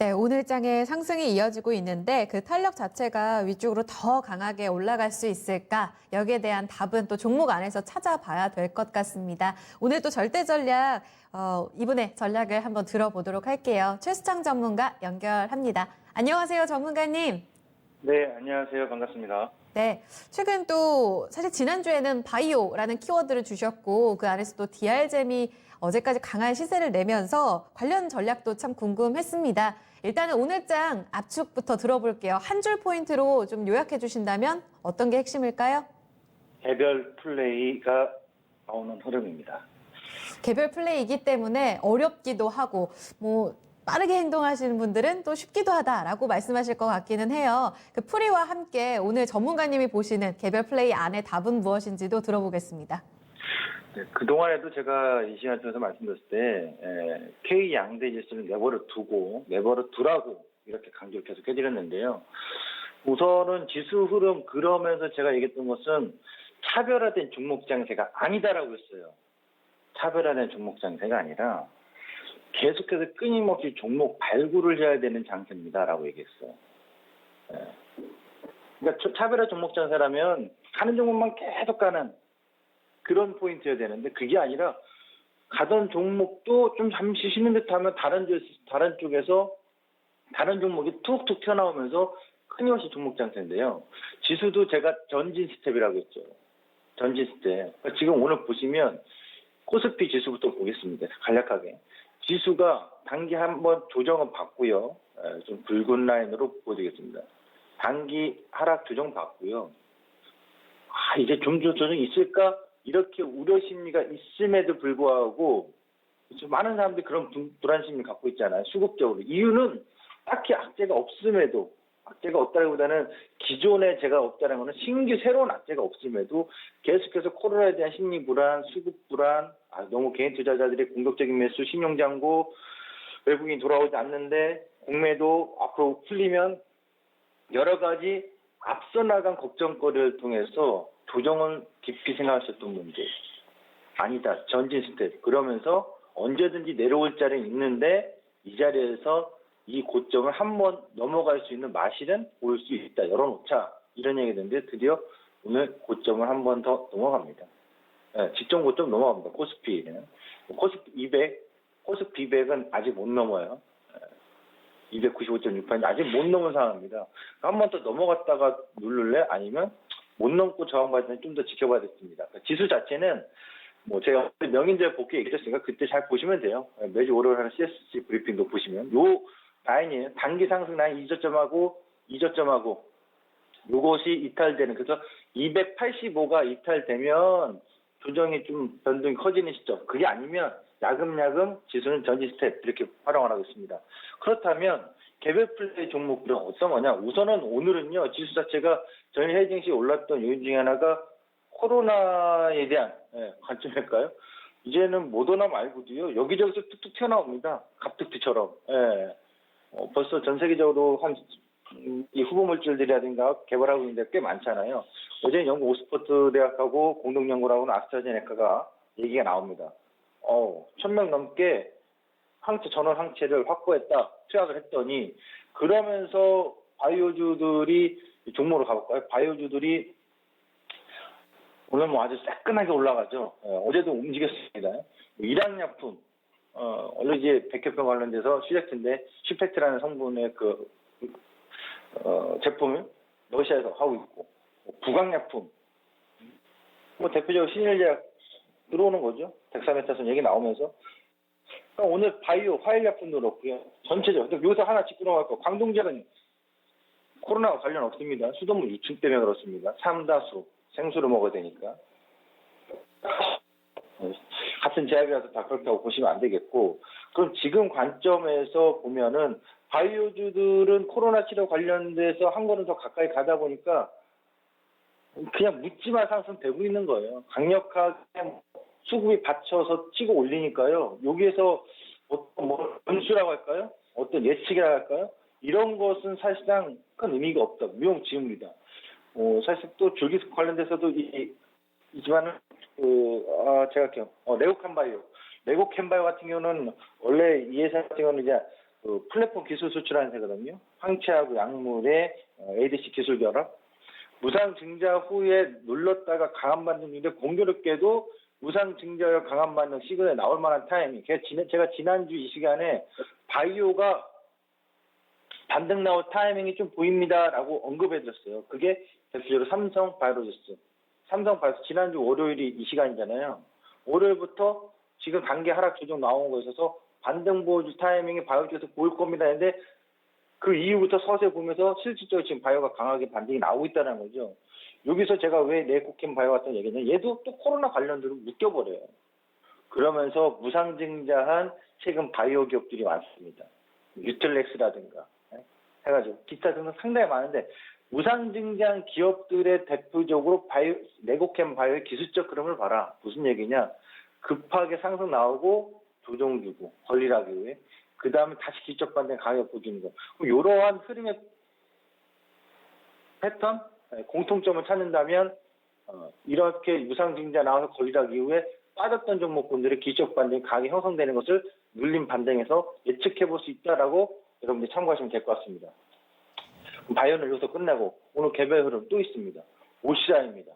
네, 오늘 장의 상승이 이어지고 있는데 그 탄력 자체가 위쪽으로 더 강하게 올라갈 수 있을까? 여기에 대한 답은 또 종목 안에서 찾아봐야 될 것 같습니다. 오늘 또 절대 전략, 이분의 전략을 한번 들어보도록 할게요. 최수창 전문가 연결합니다. 안녕하세요, 전문가님. 네, 안녕하세요. 반갑습니다. 네, 최근 또 사실 지난주에는 바이오라는 키워드를 주셨고 그 안에서 또 DR잼이 어제까지 강한 시세를 내면서 관련 전략도 참 궁금했습니다. 일단은 오늘 장 압축부터 들어볼게요. 한 줄 포인트로 좀 요약해 주신다면 어떤 게 핵심일까요? 개별 플레이가 나오는 흐름입니다. 개별 플레이이기 때문에 어렵기도 하고 뭐 빠르게 행동하시는 분들은 또 쉽기도 하다라고 말씀하실 것 같기는 해요. 그 풀이와 함께 오늘 전문가님이 보시는 개별 플레이 안의 답은 무엇인지도 들어보겠습니다. 네, 그동안에도 제가 이 시간 통해서 말씀드렸을 때 K 양대 지수는 내버려 두라고 이렇게 강조를 계속 해드렸는데요. 우선은 지수 흐름 그러면서 제가 얘기했던 것은 차별화된 종목 장세가 아니다라고 했어요. 차별화된 종목 장세가 아니라 계속해서 끊임없이 종목 발굴을 해야 되는 장세입니다라고 얘기했어요. 그러니까 차별화 종목 장세라면 가는 종목만 계속 가는 그런 포인트여야 되는데 그게 아니라 가던 종목도 좀 잠시 쉬는 듯하면 다른 쪽에서 다른 종목이 툭툭 튀어나오면서 끊임없이 종목 장세인데요. 지수도 제가 전진 스텝이라고 했죠. 전진 스텝. 지금 오늘 보시면 코스피 지수부터 보겠습니다. 간략하게. 지수가 단기 한번 조정은 받고요. 좀 붉은 라인으로 보여드리겠습니다. 단기 하락 조정 받고요. 이제 좀 조정이 있을까? 이렇게 우려 심리가 있음에도 불구하고 많은 사람들이 그런 불안 심리 갖고 있잖아요. 수급적으로. 이유는 딱히 악재가 없음에도 악재가 없다기보다는 기존에 제가 없다는 것은 신규 새로운 악재가 없음에도 계속해서 코로나에 대한 심리 불안, 수급 불안, 너무 개인 투자자들의 공격적인 매수, 신용장고, 외국인이 돌아오지 않는데 공매도 앞으로 풀리면 여러 가지 앞서 나간 걱정거리를 통해서 조정을 깊이 생각하셨던 분들 아니다. 전진 스텝. 그러면서 언제든지 내려올 자리는 있는데 이 자리에서 이 고점을 한번 넘어갈 수 있는 마실은 올 수 있다. 열어놓자. 이런 얘기가 됐는데 드디어 오늘 고점을 한 번 더 넘어갑니다. 직전 고점 넘어갑니다. 코스피는. 코스피 200, 코스피 200은 아직 못 넘어요. 295.68 아직 못 넘은 상황입니다. 한 번 더 넘어갔다가 누를래? 아니면 못 넘고 저항받을 때는 좀 더 지켜봐야 겠습니다. 지수 자체는 뭐 제가 명인들 복귀 얘기했으니까 그때 잘 보시면 돼요. 매주 월요일 하는 CSC 브리핑도 보시면 요 라인이에요. 단기 상승 라인 이저점하고 요것이 이탈되는 그래서 285가 이탈되면 조정이 좀 변동이 커지는 시점. 그게 아니면 야금야금 지수는 전지 스텝 이렇게 활용을 하고 있습니다. 그렇다면 개별 플레이 종목들은 어떤 거냐? 우선은 오늘은요 지수 자체가 전일 해징 시 올랐던 요인 중에 하나가 코로나에 대한 관점일까요? 이제는 모더나 말고도요 여기저기서 툭툭 튀어나옵니다. 갑툭튀처럼. 벌써 전 세계적으로 이 후보 물질들이라든가 개발하고 있는 데 꽤 많잖아요. 어제 영국 오스포트 대학하고 공동연구하고는 아스트라제네카가 얘기가 나옵니다. 1,000명 넘게 전원 항체를 확보했다, 투약을 했더니 그러면서 바이오주들이 종목으로 가볼까요? 바이오주들이 오늘 뭐 아주 새끈하게 올라가죠. 어제도 움직였습니다. 일양약품, 원래 이제 백혈병 관련돼서 시젝트인데 슈펙트라는 성분의 제품을 러시아에서 하고 있고 부강약품, 뭐 대표적으로 신일제약 들어오는 거죠. 덱사메타손 얘기 나오면서 오늘 바이오 화일약품도 그렇고요. 전체적으로 여기서 하나 짚고 넘어갈 거. 광동제는 코로나와 관련 없습니다. 수돗물 유충 때문에 그렇습니다. 삼다수 생수를 먹어야 되니까 같은 제약이라서 다 그렇다고 보시면 안 되겠고 그럼 지금 관점에서 보면은 바이오주들은 코로나 치료 관련돼서 한 걸음 더 가까이 가다 보니까 그냥 묻지마 상승되고 있는 거예요. 강력하게 수급이 받쳐서 치고 올리니까요. 여기에서 어떤 변수라고 할까요? 어떤 예측이라고 할까요? 이런 것은 사실상 큰 의미가 없다. 무용지물이다. 사실 또 줄기습 관련돼서도 있지만은 제가 레고캔바이오 같은 경우는 원래 이 회사 같은 경우는 이제 그 플랫폼 기술 수출하는 회거든요. 황체하고 약물의 ADC 기술 결합. 무상 증자 후에 눌렀다가 강한 반등 중인데 공교롭게도 무상 증자와 강한 반등 시그널에 나올 만한 타이밍. 제가 지난주 이 시간에 바이오가 반등 나올 타이밍이 좀 보입니다라고 언급해드렸어요. 그게 대표적으로 삼성바이오로직스. 삼성바이오로직스 지난주 월요일이 이 시간이잖아요. 월요일부터 지금 단계 하락 조정 나온 거 있어서 반등 보여줄 타이밍이 바이오 쪽에서 보일 겁니다 했는데 그 이후부터 서서히 보면서 실질적으로 지금 바이오가 강하게 반등이 나오고 있다는 거죠. 여기서 제가 왜 네코캠 바이오 같은 얘기냐면 얘도 또 코로나 관련으로 묶여버려요. 그러면서 무상증자한 최근 바이오 기업들이 많습니다. 뉴틀렉스라든가 해가지고 기타 등등 상당히 많은데 무상증자한 기업들의 대표적으로 네코캠 바이오의 기술적 흐름을 봐라. 무슨 얘기냐. 급하게 상승 나오고 조정 주고 권리라기 위해 그 다음에 다시 기적 반등 가격 보여주는 거. 이러한 흐름의 패턴, 공통점을 찾는다면 이렇게 무상증자 나와서 권리락 이후에 빠졌던 종목군들의 기적 반등 가격이 형성되는 것을 눌림 반등에서 예측해 볼 수 있다라고 여러분들이 참고하시면 될 것 같습니다. 바이오는 여기서 끝나고 오늘 개별 흐름 또 있습니다. OCI입니다.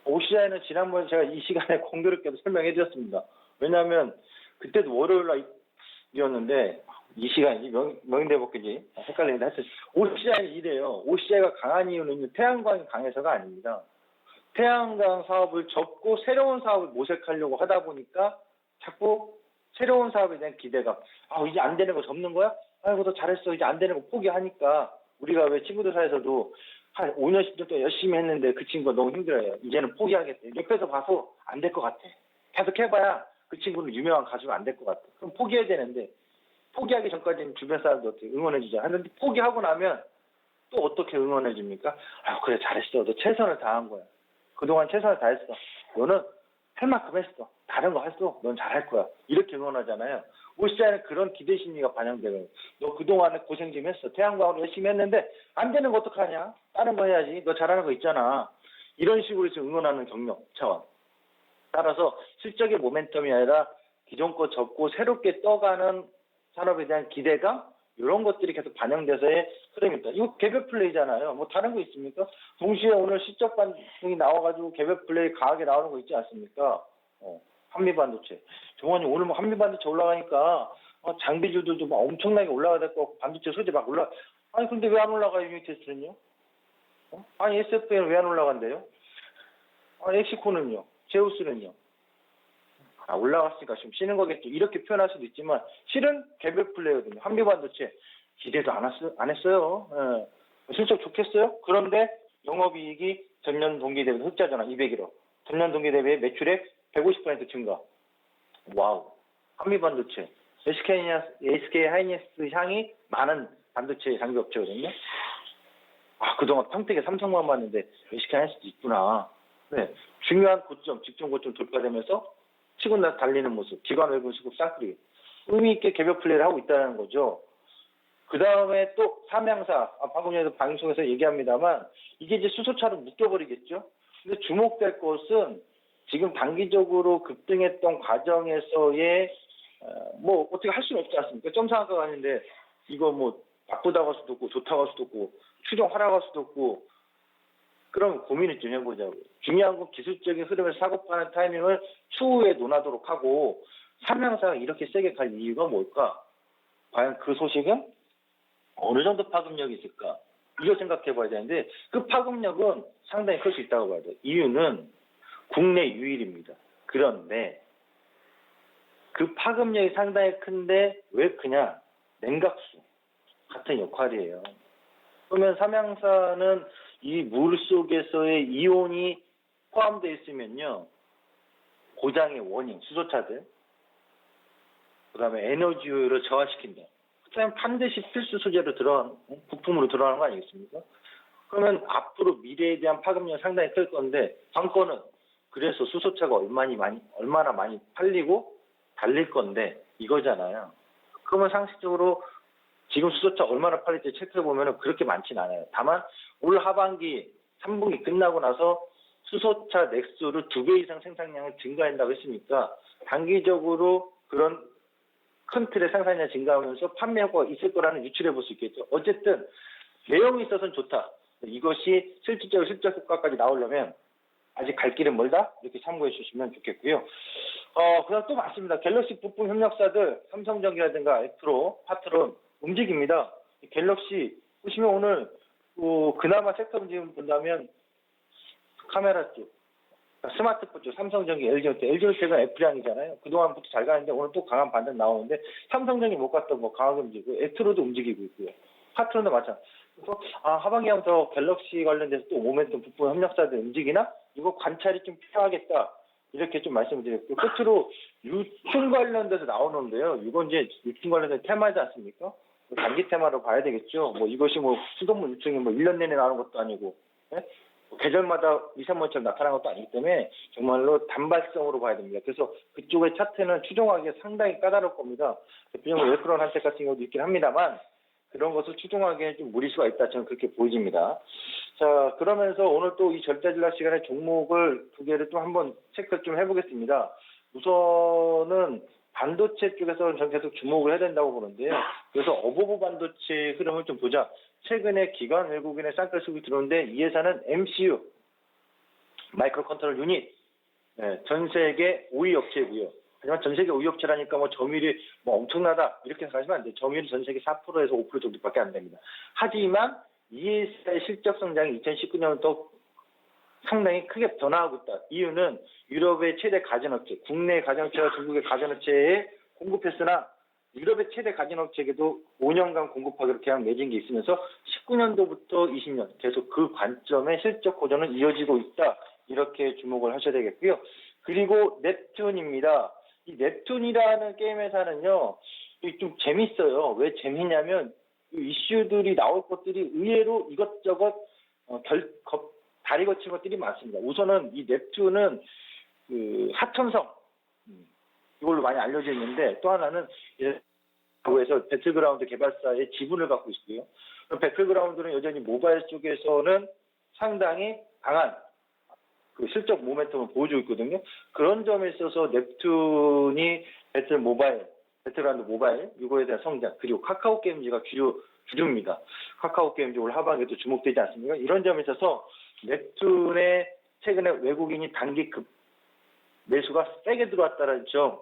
OCI는 지난번에 제가 이 시간에 공교롭게도 설명해 드렸습니다. 왜냐하면 그때도 월요일날이었는데 이 시간이지 명인대복귀지 헷갈리는데 하여튼 OCI는 이래요. OCI가 강한 이유는 태양광이 강해서가 아닙니다. 태양광 사업을 접고 새로운 사업을 모색하려고 하다 보니까 자꾸 새로운 사업에 대한 기대감. 이제 안 되는 거 접는 거야? 아이고 너 잘했어. 이제 안 되는 거 포기하니까 우리가 왜 친구들 사이에서도 한 5년 10년 동안 열심히 했는데 그 친구가 너무 힘들어요. 이제는 포기하겠대. 옆에서 봐서 안 될 것 같아. 계속 해봐야 그 친구는 유명한 가수가 안 될 것 같아. 그럼 포기해야 되는데 포기하기 전까지는 주변 사람들 어떻게 응원해주자 하는데 포기하고 나면 또 어떻게 응원해줍니까? 그래 잘했어. 너 최선을 다한 거야. 그동안 최선을 다했어. 너는 할 만큼 했어. 다른 거 했어. 넌 잘할 거야. 이렇게 응원하잖아요. OCI는 그런 기대 심리가 반영되고요. 너 그동안에 고생 좀 했어. 태양광으로 열심히 했는데 안 되는 거 어떡하냐? 다른 거 해야지. 너 잘하는 거 있잖아. 이런 식으로 지금 응원하는 경력 차원. 따라서 실적의 모멘텀이 아니라 기존 거 접고 새롭게 떠가는 산업에 대한 기대감 이런 것들이 계속 반영돼서의 흐름입니다. 이거 개별 플레이잖아요. 뭐 다른 거 있습니까? 동시에 오늘 실적 반등이 나와가지고 개별 플레이 강하게 나오는 거 있지 않습니까? 한미반도체. 정원님 오늘 뭐 한미반도체 올라가니까 장비주들도 막 엄청나게 올라가야 될 것 같고 반도체 소재 막 올라. 아니 근데 왜 안 올라가요 유니테스트는요? 아니 SF는 왜 안 올라간대요? 엑시코는요? 제우스는요? 올라갔으니까 좀 쉬는 거겠죠. 이렇게 표현할 수도 있지만 실은 개별 플레이거든요. 한미반도체 기대도 안 했어요. 실적 좋겠어요? 그런데 영업이익이 전년 동기 대비 흑자잖아. 201억. 전년 동기 대비 매출액 150% 증가. 와우. 한미반도체. SK 하이닉스 향이 많은 반도체 장비 업체거든요. 그동안 평택에 삼성만 봤는데 SK 하이닉스도 있구나. 네. 중요한 고점, 직전 고점 돌파되면서 치고 달리는 모습, 기관 외부 수급 싹쓸이 의미 있게 개별 플레이를 하고 있다는 거죠. 그 다음에 또 삼양사, 방금 전에도 방송에서 얘기합니다만 이게 이제 수소차로 묶여버리겠죠. 근데 주목될 것은 지금 단기적으로 급등했던 과정에서의 뭐 어떻게 할 수는 없지 않습니까? 점상한가가 아닌데 이거 뭐 나쁘다고 할 수도 없고 좋다고 할 수도 없고 추정 하락할 수도 없고 그럼 고민을 좀 해보자고요. 중요한 건 기술적인 흐름에서 사고파는 타이밍을 추후에 논하도록 하고 삼양사가 이렇게 세게 갈 이유가 뭘까? 과연 그 소식은 어느 정도 파급력이 있을까? 이거 생각해 봐야 되는데 그 파급력은 상당히 클 수 있다고 봐야 돼요. 이유는 국내 유일입니다. 그런데 그 파급력이 상당히 큰데 왜 크냐? 냉각수 같은 역할이에요. 그러면 삼양사는 이 물 속에서의 이온이 포함되어 있으면요. 고장의 원인, 수소차들, 그 다음에 에너지 효율을 저하시킨다. 그다음에 반드시 필수 소재로 부품으로 들어가는 거 아니겠습니까? 그러면 앞으로 미래에 대한 파급력이 상당히 클 건데 관건은 그래서 수소차가 얼마나 많이 팔리고 달릴 건데 이거잖아요. 그러면 상식적으로 지금 수소차 얼마나 팔릴지 체크해보면 그렇게 많지는 않아요. 다만 올 하반기 3분기 끝나고 나서 수소차 넥소를 2배 이상 생산량을 증가한다고 했으니까 단기적으로 그런 큰 틀의 생산량이 증가하면서 판매 효과가 있을 거라는 유출해 볼 수 있겠죠. 어쨌든 내용이 있어서는 좋다. 이것이 실질적으로 실적 효과까지 나오려면 아직 갈 길은 멀다. 이렇게 참고해 주시면 좋겠고요. 그다음 또 많습니다. 갤럭시 부품 협력사들 삼성전기라든가 에lectro, 파트론 움직입니다. 갤럭시 보시면 오늘 그나마 섹터 움직임 본다면 카메라 쪽, 스마트폰 쪽, 삼성전기, LG전텍, LG전텍은 애플향이잖아요. 그동안부터 잘 가는데 오늘 또 강한 반등 나오는데 삼성전기 못 갔던 거 강하게 움직이고 에lectro도 움직이고 있고요. 파트론도 마찬가지. 그래서 하반기 하면서 갤럭시 관련돼서 또 모멘텀 부품 협력사들 움직이나? 이거 관찰이 좀 필요하겠다. 이렇게 좀 말씀드렸고 끝으로 유충 관련돼서 나오는데요. 이건 이제 유충 관련된 테마지 않습니까? 단기 테마로 봐야 되겠죠. 뭐 이것이 뭐 수돗물 유충이 뭐 1년 내내 나오는 것도 아니고 계절마다 미세먼지처럼 나타나는 것도 아니기 때문에 정말로 단발성으로 봐야 됩니다. 그래서 그쪽의 차트는 추종하기가 상당히 까다로울 겁니다. 대표적으로 엘크론 한택 같은 경우도 있긴 합니다만 그런 것을 추종하기에는 좀 무리수가 있다. 저는 그렇게 보여집니다. 자, 그러면서 오늘 또 이 절대전략 시간에 종목을 두 개를 또 한번 체크 좀 해보겠습니다. 우선은 반도체 쪽에서는 전 계속 주목을 해야 된다고 보는데요. 그래서 어버브 반도체 흐름을 좀 보자. 최근에 기관 외국인의 쌍끌 수급이 들어오는데 이 회사는 MCU, 마이크로 컨트롤 유닛, 전 세계 5위 업체고요. 하지만 전 세계 5위 업체라니까 뭐 점유율이 뭐 엄청나다 이렇게 생각하시면 안 돼요. 점유율이 전 세계 4%에서 5% 정도밖에 안 됩니다. 하지만 이 회사의 실적 성장이 2019년부터 상당히 크게 변화하고 있다. 이유는 유럽의 최대 가전업체, 국내 가전업체와 중국의 가전업체에 공급했으나 유럽의 최대 가전업체에게도 5년간 공급하기로 계약 맺은 게 있으면서 19년도부터 20년 계속 그 관점의 실적 고전은 이어지고 있다. 이렇게 주목을 하셔야 되겠고요. 그리고 넵튠입니다. 이 넵튠이라는 게임 회사는요, 좀 재밌어요. 왜 재밌냐면 이슈들이 나올 것들이 의외로 이것저것 다리 거친 것들이 많습니다. 우선은 이 넵튠은 그 하천성 이걸로 많이 알려져 있는데 또 하나는 그에서 배틀그라운드 개발사의 지분을 갖고 있고요. 배틀그라운드는 여전히 모바일 쪽에서는 상당히 강한 그 실적 모멘텀을 보여주고 있거든요. 그런 점에 있어서 넵튠이 배틀그라운드 모바일 이거에 대한 성장 그리고 카카오 게임즈가 주류입니다. 카카오 게임즈 올 하반기에도 주목되지 않습니까? 이런 점에 있어서 넵튠의 최근에 외국인이 단기급 매수가 세게 들어왔다는 점,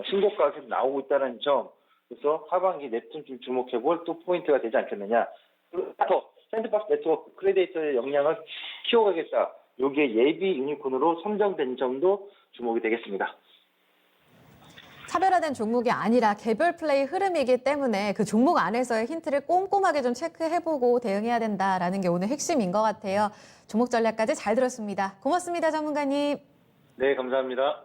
신고가가 계속 나오고 있다는 점, 그래서 하반기 넵튠 좀 주목해볼 또 포인트가 되지 않겠느냐. 그리고 더 샌드박스 네트워크 크레디에이터의 역량을 키워가겠다. 여기에 예비 유니콘으로 선정된 점도 주목이 되겠습니다. 차별화된 종목이 아니라 개별 플레이 흐름이기 때문에 그 종목 안에서의 힌트를 꼼꼼하게 좀 체크해보고 대응해야 된다라는 게 오늘 핵심인 것 같아요. 종목 전략까지 잘 들었습니다. 고맙습니다, 전문가님. 네, 감사합니다.